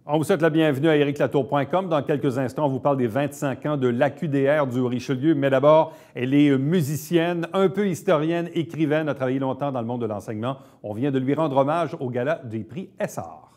On vous souhaite la bienvenue à ericlatour.com. Dans quelques instants, on vous parle des 25 ans de l'AQDR du Richelieu. Mais d'abord, elle est musicienne, un peu historienne, écrivaine, a travaillé longtemps dans le monde de l'enseignement. On vient de lui rendre hommage au gala des prix Essar.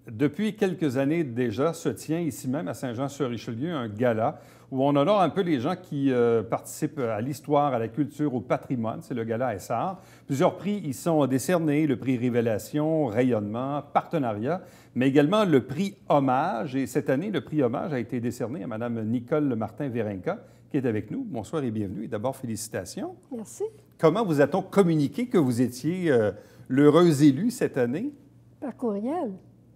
Depuis quelques années déjà, se tient ici même à Saint-Jean-sur-Richelieu un gala où on honore un peu les gens qui participent à l'histoire, à la culture, au patrimoine. C'est le gala Essar. Plusieurs prix y sont décernés, le prix Révélation, Rayonnement, Partenariat, mais également le prix Hommage. Et cette année, le prix Hommage a été décerné à Mme Nicole Martin-Vérinca, qui est avec nous. Bonsoir et bienvenue. Et d'abord, félicitations. Merci. Comment vous a-t-on communiqué que vous étiez l'heureuse élue cette année? Par courriel.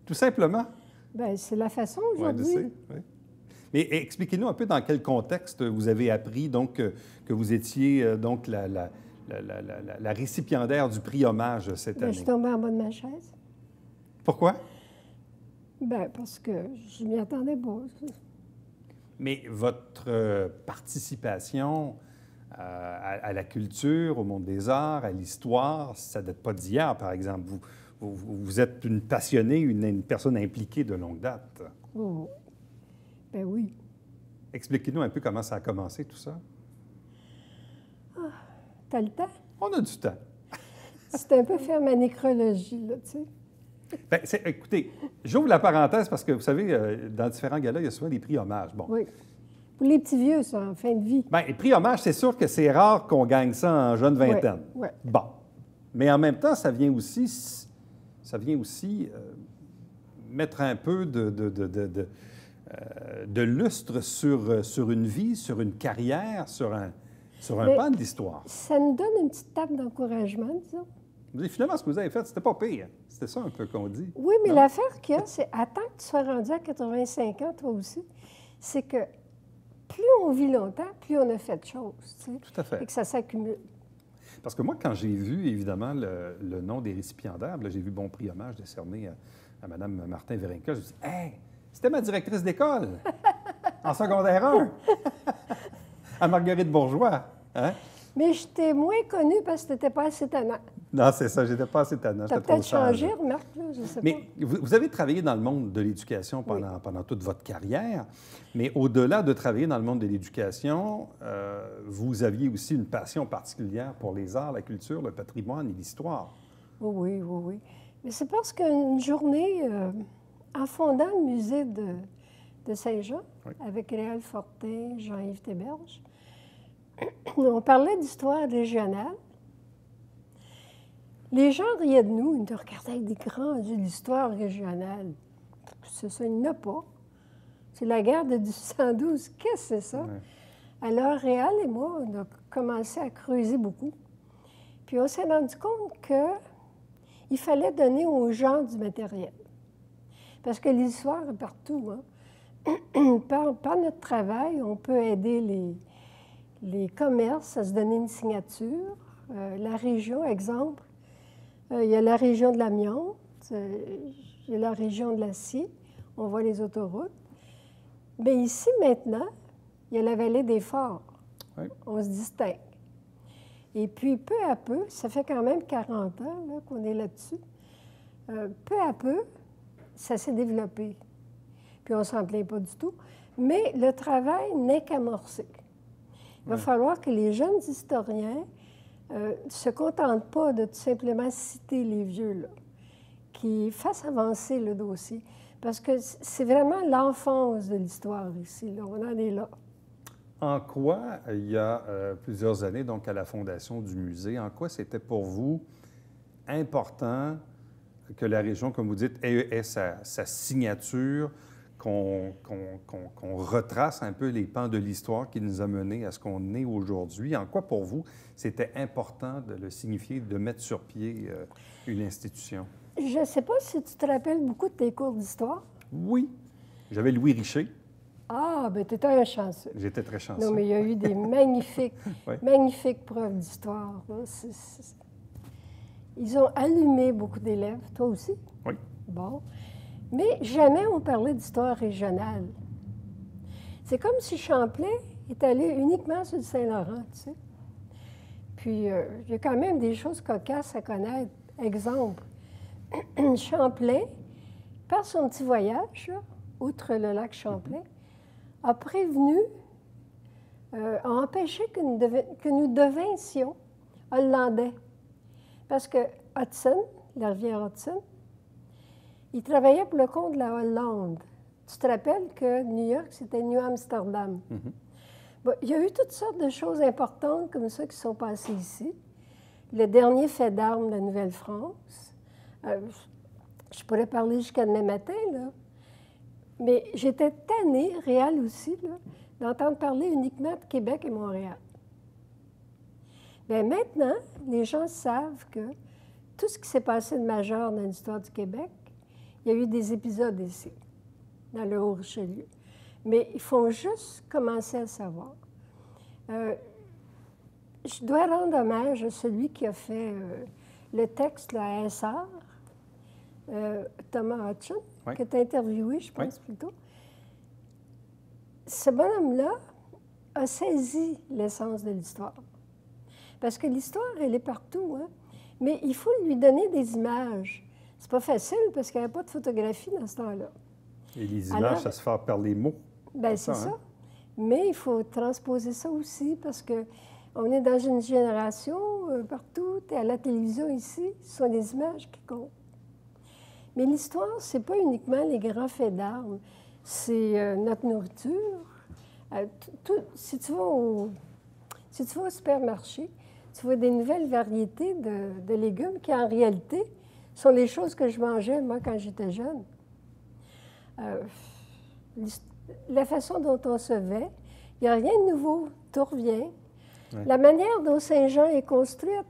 Tout simplement? Bien, c'est la façon aujourd'hui. Oui, je sais. Oui. Mais expliquez-nous un peu dans quel contexte vous avez appris donc, que vous étiez donc la récipiendaire du prix Hommage cette année. Je suis tombée en bas de ma chaise. Pourquoi? Bien, parce que je ne m'y attendais pas. Mais votre participation à la culture, au monde des arts, à l'histoire, ça ne date pas d'hier, par exemple. Vous êtes une passionnée, une personne impliquée de longue date. Oh. Ben oui. Expliquez-nous un peu comment ça a commencé, tout ça. Ah, t'as le temps? On a du temps. C'est un peu faire ma nécrologie, là, tu sais. Bien, écoutez, j'ouvre la parenthèse parce que, vous savez, dans différents galas, il y a souvent des prix hommages. Bon. Oui. Pour les petits vieux, ça, en fin de vie. Bien, les prix hommages, c'est sûr que c'est rare qu'on gagne ça en jeune vingtaine. Oui. Bon. Mais en même temps, ça vient aussi mettre un peu de lustre sur une vie, sur une carrière, sur un pan de l'histoire. Ça nous donne une petite tape d'encouragement, disons. Finalement, ce que vous avez fait, c'était pas pire. C'était ça un peu qu'on dit. Oui, mais l'affaire qu'il y a, c'est attends que tu sois rendu à 85 ans, toi aussi, c'est que plus on vit longtemps, plus on a fait de choses, tu sais. Tout à fait. Et que ça s'accumule. Parce que moi, quand j'ai vu, évidemment, le nom des récipiendaires, j'ai vu bon prix hommage décerné à Mme Martin-Vérinca, je me suis dit, « Hey, c'était ma directrice d'école en secondaire 1, à Marguerite Bourgeois. Hein? » Mais je t'ai moins connue parce que tu n'étais pas assez tannant. Non, c'est ça, j'étais pas assez tannant. Tu as peut-être changé, remarque, là, je ne sais pas. Mais vous avez travaillé dans le monde de l'éducation pendant toute votre carrière, mais au-delà de travailler dans le monde de l'éducation, vous aviez aussi une passion particulière pour les arts, la culture, le patrimoine et l'histoire. Oui. Mais c'est parce qu'une journée, en fondant le musée de Saint-Jean, avec Réal Fortin, Jean-Yves Théberge, on parlait d'histoire régionale. Les gens riaient de nous, ils nous regardaient avec des grands yeux de l'histoire régionale. C'est ça, il n'y en a pas. C'est la guerre de 1812. Qu'est-ce que c'est ça? Ouais. Alors, Réal et moi, on a commencé à creuser beaucoup. Puis on s'est rendu compte qu'il fallait donner aux gens du matériel. Parce que l'histoire est partout. Hein? Par notre travail, on peut aider les commerces à se donner une signature. La région, exemple, il y a la région de l'amiante, il y a la région de l'acier, on voit les autoroutes. Mais ici, maintenant, il y a la vallée des Forts. Oui. On se distingue. Et puis, peu à peu, ça fait quand même 40 ans là, qu'on est là-dessus, peu à peu, ça s'est développé. Puis on ne s'en plaint pas du tout. Mais le travail n'est qu'amorcé. Il va falloir que les jeunes historiens ne se contentent pas de tout simplement citer les vieux, là, qui fassent avancer le dossier. Parce que c'est vraiment l'enfance de l'histoire ici. Là. On en est là. En quoi, il y a plusieurs années, donc à la fondation du musée, en quoi c'était pour vous important que la région, comme vous dites, ait sa signature, qu'on retrace un peu les pans de l'histoire qui nous a menés à ce qu'on est aujourd'hui? En quoi, pour vous, c'était important de le signifier, de mettre sur pied une institution? Je ne sais pas si tu te rappelles beaucoup de tes cours d'histoire. Oui. J'avais Louis Richer. Ah, bien, tu étais un chanceux. J'étais très chanceux. Non, mais il y a eu des magnifiques preuves d'histoire. Ils ont allumé beaucoup d'élèves. Toi aussi? Oui. Bon. Mais jamais on parlait d'histoire régionale. C'est comme si Champlain est allé uniquement sur le Saint-Laurent, tu sais. Puis, il y a quand même des choses cocasses à connaître. Exemple, Champlain, par son petit voyage, là, outre le lac Champlain, a prévenu, a empêché que nous devinssions hollandais. Parce que Hudson, la rivière Hudson, il travaillait pour le compte de la Hollande. Tu te rappelles que New York, c'était New Amsterdam. Bon, il y a eu toutes sortes de choses importantes comme ça qui sont passées ici. Le dernier fait d'armes de la Nouvelle-France. Je pourrais parler jusqu'à demain matin, là. Mais j'étais tannée, Réal aussi, là, d'entendre parler uniquement de Québec et Montréal. Bien, maintenant, les gens savent que tout ce qui s'est passé de majeur dans l'histoire du Québec, il y a eu des épisodes ici, dans le Haut-Richelieu. Mais il faut juste commencer à savoir. Je dois rendre hommage à celui qui a fait le texte là, à SR, Thomas Hutchins, oui. que tu as interviewé, je pense, oui. plutôt. Ce bonhomme-là a saisi l'essence de l'histoire. Parce que l'histoire, elle est partout, hein? Mais il faut lui donner des images. C'est pas facile parce qu'il n'y avait pas de photographie dans ce temps-là. Et les images, ça se fait par les mots. Bien, c'est ça. Mais il faut transposer ça aussi parce qu'on est dans une génération, partout, à la télévision ici, ce sont des images qui comptent. Mais l'histoire, c'est pas uniquement les grands faits d'armes, c'est notre nourriture. Si tu vas au supermarché, tu vois des nouvelles variétés de légumes qui, en réalité, sont les choses que je mangeais, moi, quand j'étais jeune. La façon dont on se vêt, il n'y a rien de nouveau, tout revient. Oui. La manière dont Saint-Jean est construite,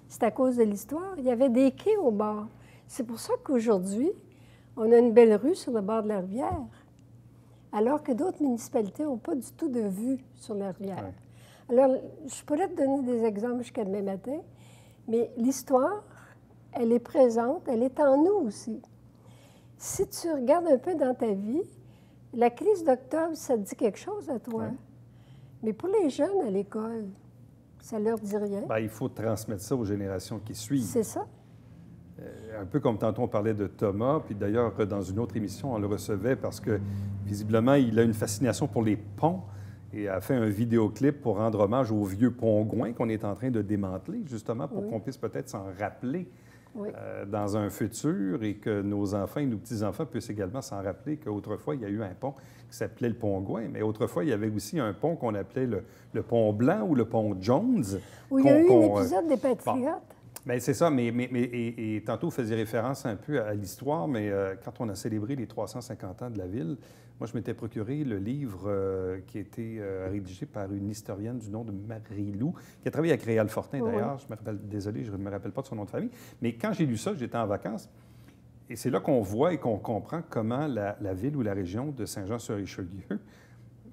c'est à cause de l'histoire. Il y avait des quais au bord. C'est pour ça qu'aujourd'hui, on a une belle rue sur le bord de la rivière, alors que d'autres municipalités n'ont pas du tout de vue sur la rivière. Oui. Alors, je pourrais te donner des exemples jusqu'à demain matin, mais l'histoire, elle est présente, elle est en nous aussi. Si tu regardes un peu dans ta vie, la crise d'octobre, ça te dit quelque chose à toi. Oui. Mais pour les jeunes à l'école, ça leur dit rien. Bien, il faut transmettre ça aux générations qui suivent. C'est ça. Un peu comme tantôt on parlait de Thomas, puis d'ailleurs, dans une autre émission, on le recevait parce que, visiblement, il a une fascination pour les ponts et a fait un vidéoclip pour rendre hommage au vieux pont Gouin qu'on est en train de démanteler, justement, pour qu'on puisse peut-être s'en rappeler dans un futur et que nos enfants et nos petits-enfants puissent également s'en rappeler qu'autrefois, il y a eu un pont qui s'appelait le pont Gouin, mais autrefois, il y avait aussi un pont qu'on appelait le pont Blanc ou le pont Jones. Oui, il y a eu un épisode des Patriotes. Bon. Bien, c'est ça, et tantôt, vous faisiez référence un peu à l'histoire, mais quand on a célébré les 350 ans de la ville, moi, je m'étais procuré le livre qui a été rédigé par une historienne du nom de Marie-Lou, qui a travaillé avec Réal Fortin, d'ailleurs. Désolé, je ne me rappelle pas de son nom de famille. Mais quand j'ai lu ça, j'étais en vacances, et c'est là qu'on voit et qu'on comprend comment la ville ou la région de Saint-Jean-sur-Richelieu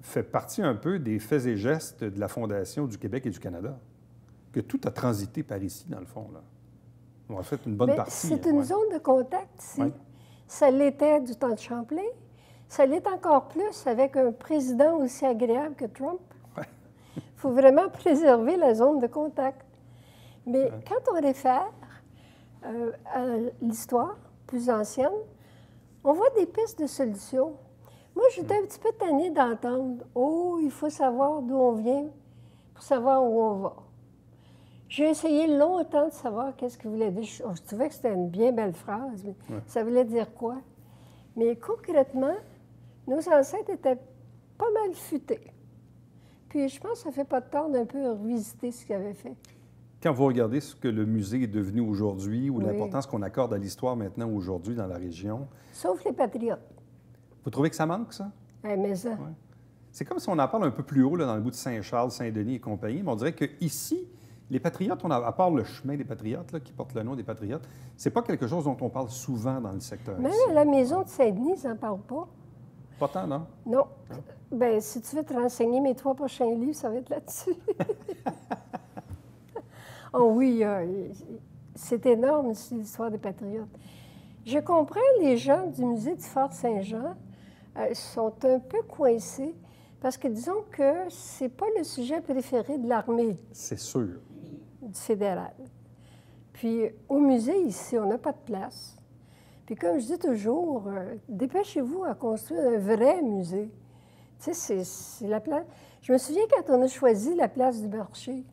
fait partie un peu des faits et gestes de la Fondation du Québec et du Canada. Que tout a transité par ici, dans le fond, là. On a fait une bonne partie. C'est une zone de contact ici. Oui. Ça l'était du temps de Champlain. Ça l'est encore plus avec un président aussi agréable que Trump. Il faut vraiment préserver la zone de contact. Mais quand on réfère à l'histoire plus ancienne, on voit des pistes de solutions. Moi, j'étais un petit peu tannée d'entendre « Oh, il faut savoir d'où on vient pour savoir où on va ». J'ai essayé longtemps de savoir qu'est-ce qu'il voulait dire. Je trouvais que c'était une bien belle phrase, mais ça voulait dire quoi? Mais concrètement, nos ancêtres étaient pas mal futés. Puis je pense que ça fait pas de tort d'un peu revisiter ce qu'ils avaient fait. Quand vous regardez ce que le musée est devenu aujourd'hui ou l'importance qu'on accorde à l'histoire maintenant aujourd'hui dans la région... Sauf les Patriotes. Vous trouvez que ça manque, ça? Oui, mais ça... Ouais. C'est comme si on en parle un peu plus haut, là, dans le bout de Saint-Charles, Saint-Denis et compagnie, mais on dirait qu'ici, les Patriotes, à part le chemin des Patriotes, là, qui porte le nom des Patriotes, c'est pas quelque chose dont on parle souvent dans le secteur. Même ici. à la maison de Saint-Denis, ils n'en parlent pas. Pas tant, non? Non. Bien, si tu veux te renseigner, mes 3 prochains livres, ça va être là-dessus. Oh oui, c'est énorme ici, l'histoire des Patriotes. Je comprends les gens du musée du Fort Saint-Jean sont un peu coincés Parce que disons que c'est pas le sujet préféré de l'armée C'est sûr. du fédéral. Puis au musée, ici, on n'a pas de place. Puis comme je dis toujours, dépêchez-vous à construire un vrai musée. Tu sais, c'est la place... Je me souviens quand on a choisi la place du marché,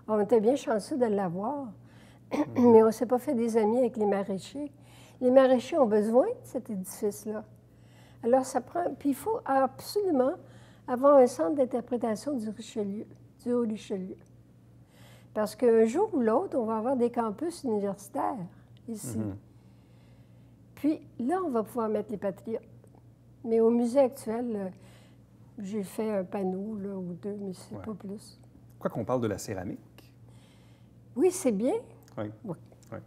on était bien chanceux de l'avoir, mais on ne s'est pas fait des amis avec les maraîchers. Les maraîchers ont besoin de cet édifice-là. Alors, ça prend... Puis il faut absolument avoir un centre d'interprétation du Richelieu, du Haut-Richelieu. Parce qu'un jour ou l'autre, on va avoir des campus universitaires ici. Puis là, on va pouvoir mettre les patriotes. Mais au musée actuel, j'ai fait un panneau là, ou deux, mais c'est pas plus. Pourquoi qu'on parle de la céramique? Oui, c'est bien. Oui. Oui. Oui.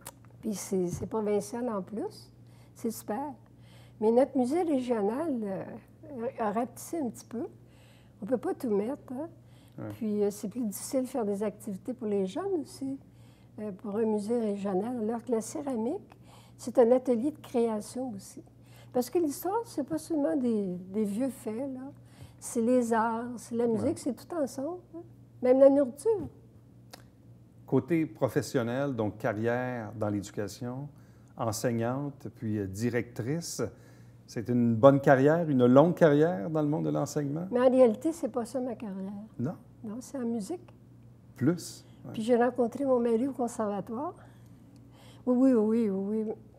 Puis c'est provincial en plus. C'est super. Mais notre musée régional a rapetissé un petit peu. On ne peut pas tout mettre. Hein? Ouais. Puis c'est plus difficile de faire des activités pour les jeunes aussi, pour un musée régional. Alors que la céramique, c'est un atelier de création aussi. Parce que l'histoire, c'est pas seulement des vieux faits, là. C'est les arts, c'est la musique, c'est tout ensemble. Hein? Même la nourriture. Côté professionnel, donc carrière dans l'éducation, enseignante, puis directrice, c'est une bonne carrière, une longue carrière dans le monde de l'enseignement? Mais en réalité, c'est pas ça ma carrière. Non? Non, c'est en musique. Plus? Ouais. Puis j'ai rencontré mon mari au conservatoire. Oui.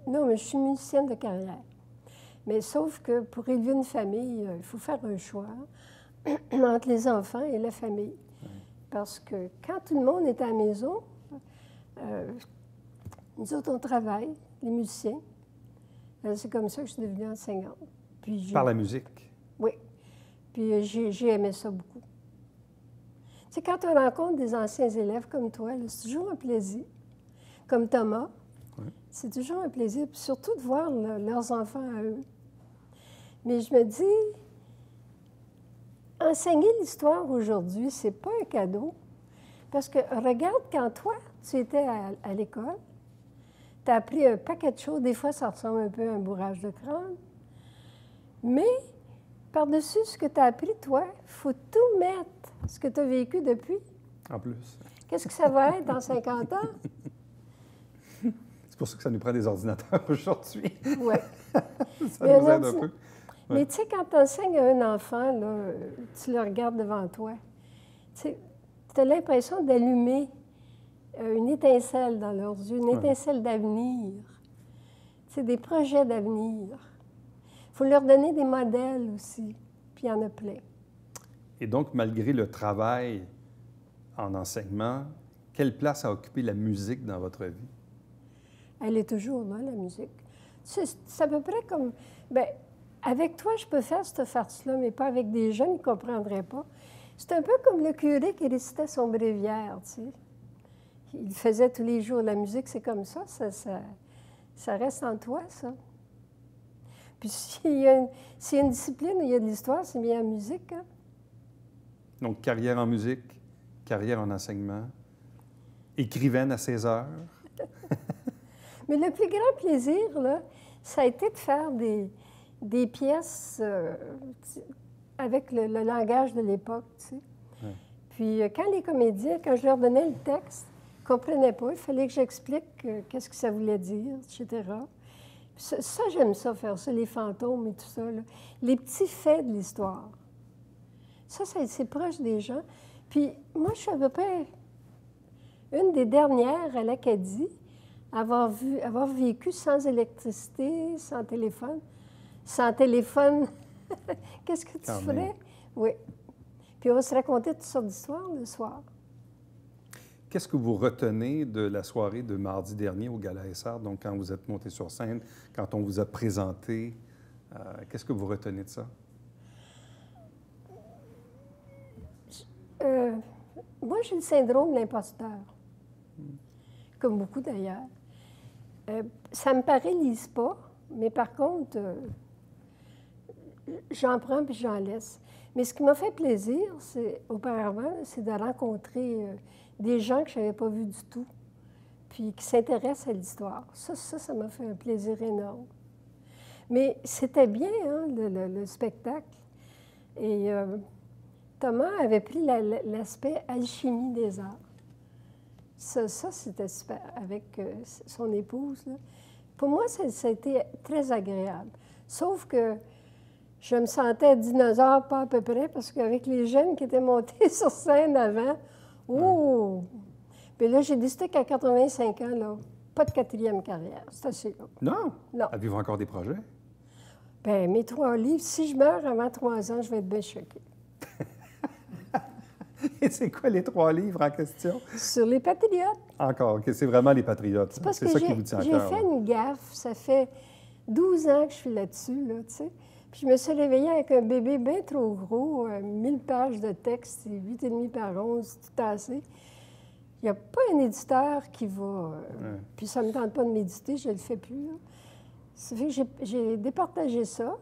Non, mais je suis musicienne de carrière. Mais sauf que pour élever une famille, il faut faire un choix entre les enfants et la famille. Parce que quand tout le monde est à la maison, nous autres, on travaille, les musiciens. C'est comme ça que je suis devenue enseignante. Puis par la musique? Oui. Puis j'ai aimé ça beaucoup. Tu sais, quand on rencontre des anciens élèves comme toi, c'est toujours un plaisir. Comme Thomas, c'est toujours un plaisir. Puis surtout de voir leurs enfants à eux. Mais je me dis, enseigner l'histoire aujourd'hui, c'est pas un cadeau. Parce que regarde, quand toi, tu étais à l'école, tu as appris un paquet de choses. Des fois, ça ressemble un peu à un bourrage de crâne. Mais par-dessus ce que tu as appris, toi, il faut tout mettre, ce que tu as vécu depuis. En plus. Qu'est-ce que ça va être dans 50 ans? C'est pour ça que ça nous prend des ordinateurs aujourd'hui. Oui. Ça nous aide un peu. Mais tu sais, quand tu enseignes à un enfant, là, tu le regardes devant toi, tu as l'impression d'allumer une étincelle dans leurs yeux, une étincelle d'avenir. C'est des projets d'avenir. Il faut leur donner des modèles aussi, puis il y en a plein. Et donc, malgré le travail en enseignement, quelle place a occupé la musique dans votre vie? Elle est toujours là, la musique. C'est à peu près comme... Bien, avec toi, je peux faire cette farce-là, mais pas avec des jeunes, ils ne comprendraient pas. C'est un peu comme le curé qui récitait son bréviaire, tu sais. Il faisait tous les jours. La musique, c'est comme ça reste en toi, ça. Puis s'il y a une discipline où il y a de l'histoire, c'est bien la musique, hein? Donc, carrière en musique, carrière en enseignement, écrivaine à 16 heures. Mais le plus grand plaisir, là, ça a été de faire des pièces avec le langage de l'époque, tu sais. Ouais. Puis quand les comédiens, quand je leur donnais le texte, ils ne comprenaient pas. Il fallait que j'explique qu'est-ce que ça voulait dire, etc. Ça, j'aime ça, faire ça, les fantômes et tout ça, là. Les petits faits de l'histoire. Ça, c'est proche des gens. Puis moi, je suis à peu près une des dernières à l'Acadie à avoir vécu sans électricité, sans téléphone. Sans téléphone, qu'est-ce que tu ferais? Oui. Puis on va se raconter toutes sortes d'histoires le soir. Qu'est-ce que vous retenez de la soirée de mardi dernier au Gala Essart? Donc, quand vous êtes monté sur scène, quand on vous a présenté, qu'est-ce que vous retenez de ça? Moi, j'ai le syndrome de l'imposteur, comme beaucoup d'ailleurs. Ça me paralyse pas, mais par contre, j'en prends puis j'en laisse. Mais ce qui m'a fait plaisir, auparavant, c'est de rencontrer des gens que je n'avais pas vus du tout, puis qui s'intéressent à l'histoire. Ça m'a fait un plaisir énorme. Mais c'était bien, hein, le spectacle. Et Thomas avait pris l'aspect alchimie des arts. Ça c'était super, avec son épouse. Là. Pour moi, ça a été très agréable. Sauf que je me sentais dinosaure pas à peu près, parce qu'avec les jeunes qui étaient montés sur scène avant, oh! Puis là, j'ai décidé qu'à 85 ans, là, pas de 4e carrière. C'est assez là. Non? Non. Avez-vous encore des projets? Bien, mes 3 livres, si je meurs avant 3 ans, je vais être bien choquée. Et c'est quoi les 3 livres en question? Sur les patriotes. Encore, OK. C'est vraiment les patriotes. C'est parce c'est que ça qui vous tient à j'ai cœur. fait une gaffe. Ça fait 12 ans que je suis là-dessus, là, tu sais. Puis je me suis réveillée avec un bébé bien trop gros, 1000 pages de texte, 8,5 par 11, tout tassé. Il n'y a pas un éditeur qui va... Puis ça ne me tente pas de méditer, je ne le fais plus. Là. Ça fait que j'ai départagé ça.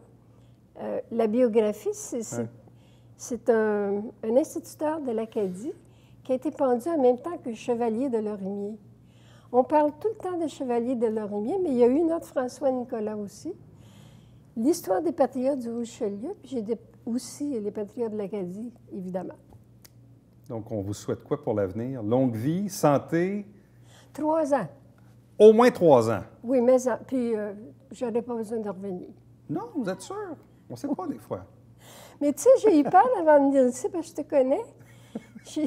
La biographie, c'est un instituteur de l'Acadie qui a été pendu en même temps que le chevalier de Lorimier. On parle tout le temps de chevalier de Lorimier, mais il y a eu notre François Nicolas aussi. L'histoire des patriotes du Richelieu, puis j'ai aussi les patriotes de l'Acadie, évidemment. Donc, on vous souhaite quoi pour l'avenir? Longue vie, santé? 3 ans. Au moins 3 ans? Oui, mais puis j'aurais pas besoin de revenir. Non, vous êtes sûr? On ne sait pas des fois. Mais tu sais, j'ai eu peur avant de venir ici, parce que je te connais. Tu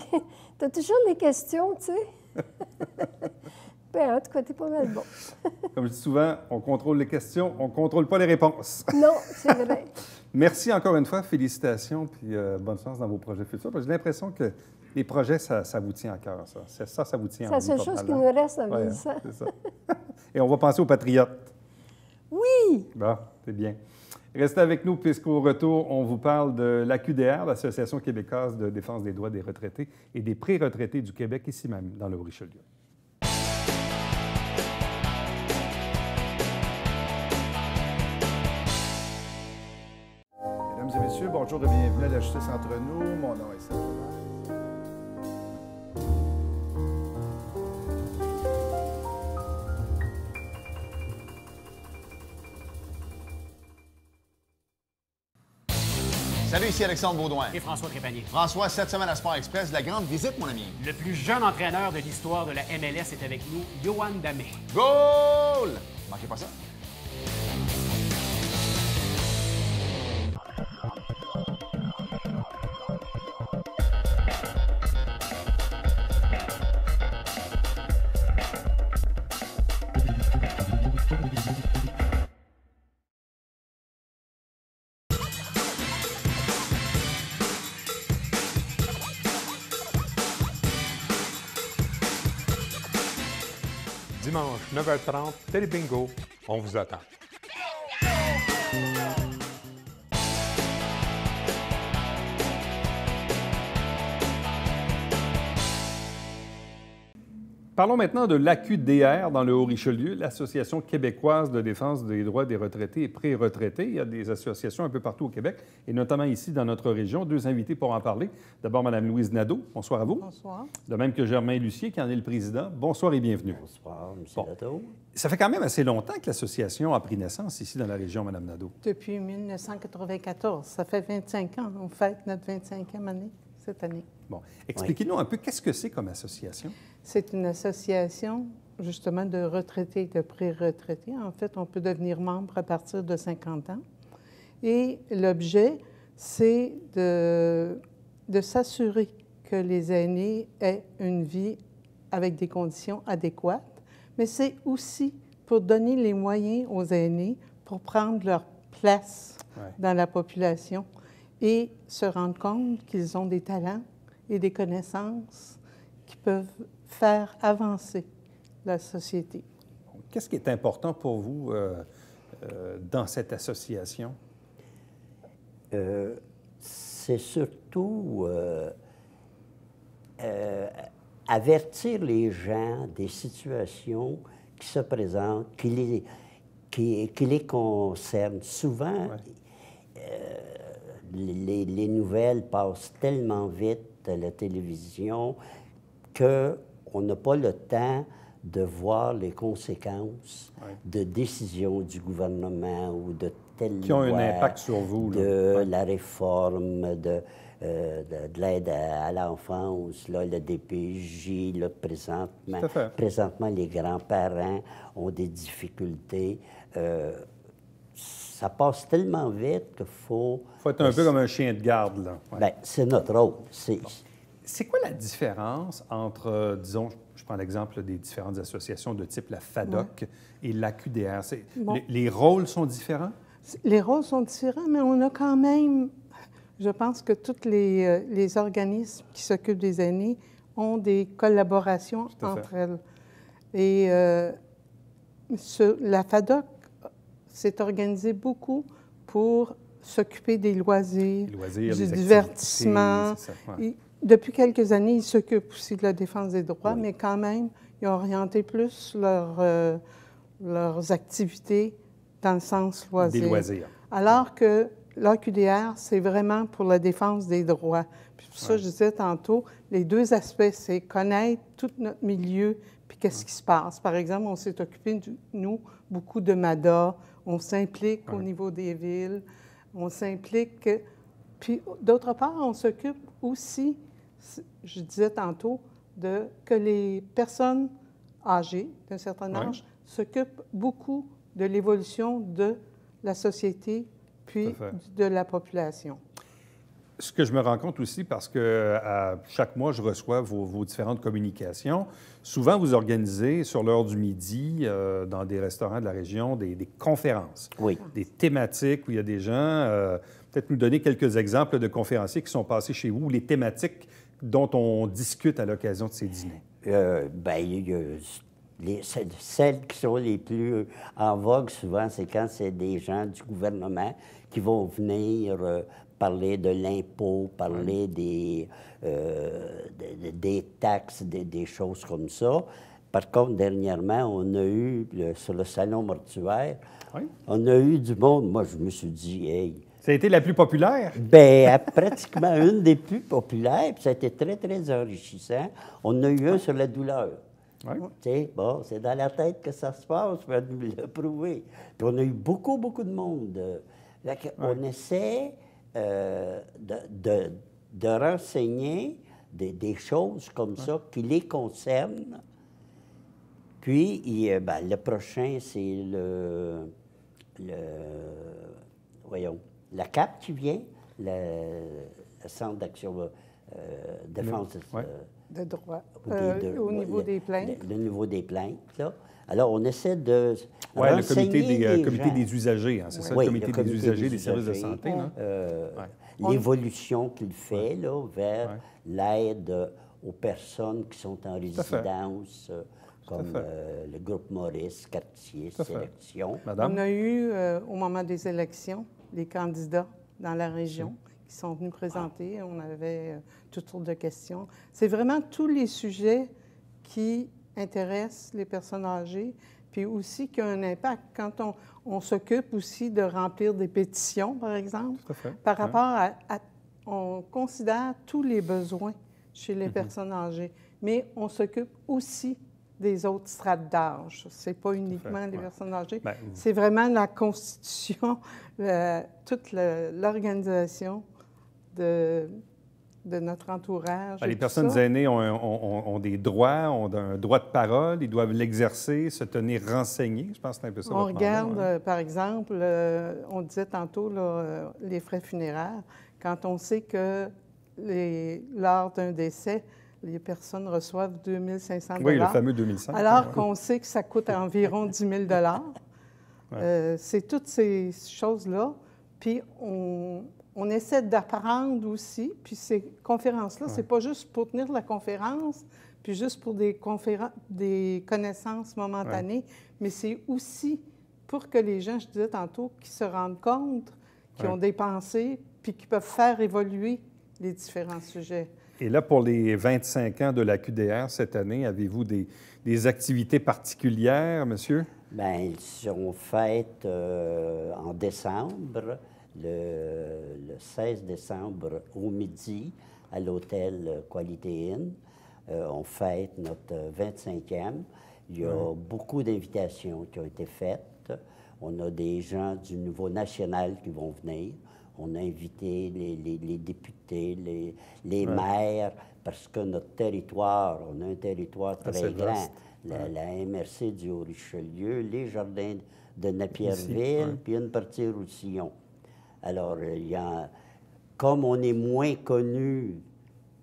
as toujours les questions, tu sais. Ben, en tout cas, t'es pas mal bon. Comme je dis souvent, on contrôle les questions, on ne contrôle pas les réponses. Non, c'est vrai. Merci encore une fois, félicitations, puis bonne chance dans vos projets futurs. J'ai l'impression que les projets, ça vous tient à cœur, ça. Ça vous tient C'est la seule chose qui nous reste en vieillissant. C'est ça. Et on va penser aux patriotes. Oui! Bon, c'est bien. Restez avec nous, puisqu'au retour, on vous parle de l'AQDR, l'Association québécoise de défense des droits des retraités et des pré-retraités du Québec, ici même, dans le Haut-Richelieu. Mesdames et messieurs, bonjour et bienvenue à la Justice entre nous. Mon nom est Serge. Salut, ici Alexandre Baudouin. Et François Trépanier. François, cette semaine à Sport Express, la grande visite, mon ami. Le plus jeune entraîneur de l'histoire de la MLS est avec nous, Yohan Damé. Goal! Manquez pas ça. Dimanche, 9h30, Télé Bingo, on vous attend. Parlons maintenant de l'AQDR dans le Haut-Richelieu, l'Association québécoise de défense des droits des retraités et pré-retraités. Il y a des associations un peu partout au Québec, et notamment ici dans notre région. 2 invités pour en parler. D'abord, Mme Louise Nadeau. Bonsoir à vous. Bonsoir. De même que Germain Lucier, qui en est le président. Bonsoir et bienvenue. Bonsoir, M. Nadeau. Ça fait quand même assez longtemps que l'association a pris naissance ici dans la région, Mme Nadeau. Depuis 1994. Ça fait 25 ans. On fête notre 25e année cette année. Bon. Expliquez-nous un peu, qu'est-ce que c'est comme association? C'est une association, justement, de retraités et de pré-retraités. En fait, on peut devenir membre à partir de 50 ans. Et l'objet, c'est de s'assurer que les aînés aient une vie avec des conditions adéquates, mais c'est aussi pour donner les moyens aux aînés pour prendre leur place dans la population et se rendre compte qu'ils ont des talents et des connaissances qui peuvent faire avancer la société. Qu'est-ce qui est important pour vous dans cette association? C'est surtout avertir les gens des situations qui se présentent, qui les concernent. Souvent, les nouvelles passent tellement vite à la télévision qu'on n'a pas le temps de voir les conséquences de décisions du gouvernement ou de telle Qui ont loi, un impact sur vous. Là. de la réforme, de l'aide à l'enfance, là, le DPJ, là, présentement, les grands-parents ont des difficultés. Ça passe tellement vite qu'il faut... Il faut être un peu comme un chien de garde. Là. Ouais. Bien, c'est notre rôle. C'est quoi la différence entre, disons, je prends l'exemple des différentes associations de type la FADOC et l'AQDR? Bon. Les rôles sont différents? Les rôles sont différents, mais on a quand même... Je pense que tous les organismes qui s'occupent des aînés ont des collaborations entre elles. Et la FADOC s'est organisée beaucoup pour s'occuper des loisirs, du divertissement. Depuis quelques années, ils s'occupent aussi de la défense des droits, mais quand même, ils ont orienté plus leurs activités dans le sens loisir. Des loisirs. Alors que l'AQDR, c'est vraiment pour la défense des droits. Puis pour ça, je disais tantôt, les deux aspects, c'est connaître tout notre milieu, puis qu'est-ce qui se passe. Par exemple, on s'est occupé, nous, beaucoup de MADA, on s'implique au niveau des villes, on s'implique... Puis d'autre part, on s'occupe aussi, je disais tantôt, que les personnes âgées d'un certain âge s'occupent beaucoup de l'évolution de la société puis de la population. Ce que je me rends compte aussi, parce que chaque mois, je reçois vos différentes communications. Souvent, vous organisez sur l'heure du midi, dans des restaurants de la région, des conférences, des thématiques où il y a des gens... peut-être nous donner quelques exemples de conférenciers qui sont passés chez vous, les thématiques dont on discute à l'occasion de ces dîners. Celles qui sont les plus en vogue, souvent, c'est quand c'est des gens du gouvernement qui vont venir parler de l'impôt, parler des taxes, des choses comme ça. Par contre, dernièrement, on a eu, sur le salon mortuaire, on a eu du monde. Moi, je me suis dit, hey... Ça a été la plus populaire? Bien, pratiquement une des plus populaires, puis ça a été très, très enrichissant. On a eu un sur la douleur. Tu sais, bon, c'est dans la tête que ça se passe, on va nous le prouver. Puis on a eu beaucoup, beaucoup de monde. On essaie de renseigner des choses comme ça qui les concernent. Puis, le prochain, c'est la CAP qui vient, le Centre d'action défense de droit, au niveau des plaintes. Le niveau des plaintes, là. Alors, on essaie de renseigner le comité des usagers, hein, c'est ça, le comité des usagers des services de santé. L'évolution qu'il fait là, vers l'aide aux personnes qui sont en résidence, comme le groupe Maurice, Quartier, Sélection. On a eu, au moment des élections, les candidats dans la région qui sont venus présenter. On avait toutes sortes de questions. C'est vraiment tous les sujets qui intéressent les personnes âgées, puis aussi qui ont un impact. Quand on s'occupe aussi de remplir des pétitions, par exemple, par rapport à... On considère tous les besoins chez les personnes âgées, mais on s'occupe aussi des autres strates d'âge. Ce n'est pas uniquement les personnes âgées. C'est vraiment la constitution, toute l'organisation de notre entourage. Les personnes aînées ont des droits, ont un droit de parole, ils doivent l'exercer, se tenir renseignés. Je pense que c'est un peu ça. On regarde, par exemple, on disait tantôt là, les frais funéraires. Quand on sait que lors d'un décès, les personnes reçoivent 2 500 $. Oui, le fameux 2500. Alors qu'on sait que ça coûte environ 10 000 $. C'est toutes ces choses-là. Puis on essaie d'apprendre aussi. Puis ces conférences-là, c'est pas juste pour tenir la conférence, puis juste pour des connaissances momentanées, mais c'est aussi pour que les gens, je disais tantôt, qui se rendent compte, qui ont des pensées, puis qui peuvent faire évoluer les différents sujets. Et là, pour les 25 ans de la QDR cette année, avez-vous des activités particulières, monsieur? Bien, ils seront faites en décembre, le 16 décembre au midi, à l'hôtel Quality Inn. On fête notre 25e. Il y a beaucoup d'invitations qui ont été faites. On a des gens du niveau national qui vont venir. On a invité les députés, les maires, parce que notre territoire, on a un territoire très grand. La MRC du Haut-Richelieu, les jardins de Napierville, puis une partie Roussillon. Alors, comme on est moins connus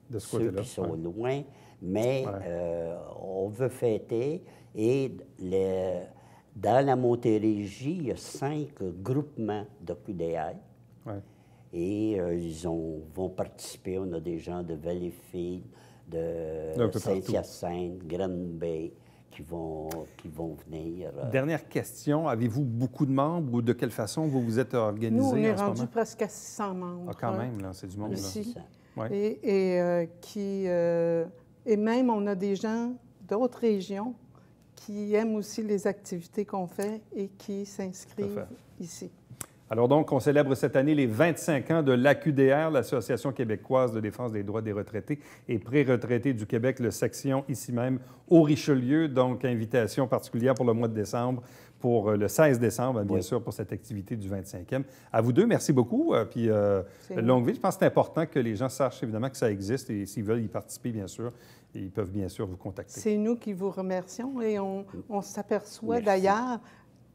de ceux qui sont loin, mais on veut fêter. Et dans la Montérégie, il y a 5 groupements d'OQDI. Et ils vont participer. On a des gens de Valleyfield, de Saint-Hyacinthe, Granby, qui vont venir. Dernière question. Avez-vous beaucoup de membres ou de quelle façon vous vous êtes organisé? Nous, on est rendu presque à 600 membres. Ah, quand même, là, c'est du monde. Ici. Là. Et même, on a des gens d'autres régions qui aiment aussi les activités qu'on fait et qui s'inscrivent ici. Alors donc, on célèbre cette année les 25 ans de l'AQDR, l'Association québécoise de défense des droits des retraités et pré-retraités du Québec, le section ici même au Richelieu. Donc, invitation particulière pour le mois de décembre, pour le 16 décembre, bien sûr, pour cette activité du 25e. À vous deux, merci beaucoup. Puis, longue vie. Je pense que c'est important que les gens sachent évidemment que ça existe et s'ils veulent y participer, bien sûr, ils peuvent bien sûr vous contacter. C'est nous qui vous remercions et on s'aperçoit d'ailleurs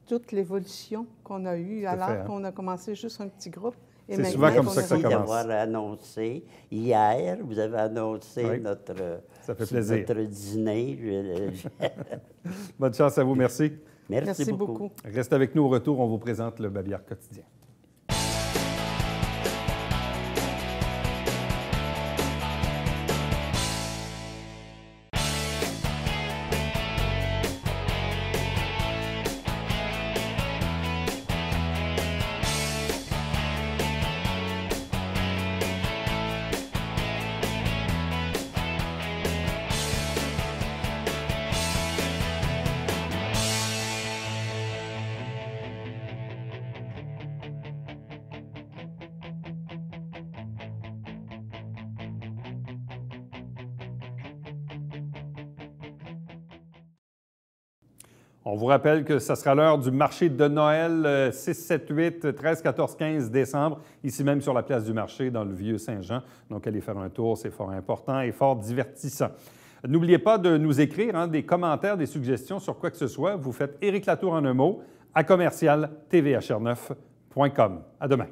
toute l'évolution qu'on a eue alors qu'on a commencé juste un petit groupe. C'est souvent comme ça que ça commence. D'avoir annoncé hier, vous avez annoncé notre dîner. Bonne chance à vous, merci. Merci beaucoup. Restez avec nous au retour, on vous présente le Babillard quotidien. On vous rappelle que ce sera l'heure du marché de Noël 6, 7, 8, 13, 14, 15 décembre, ici même sur la place du marché dans le Vieux-Saint-Jean. Donc, allez faire un tour, c'est fort important et fort divertissant. N'oubliez pas de nous écrire des commentaires, des suggestions sur quoi que ce soit. Vous faites Éric Latour en un mot à commercial tvhr9.com. À demain.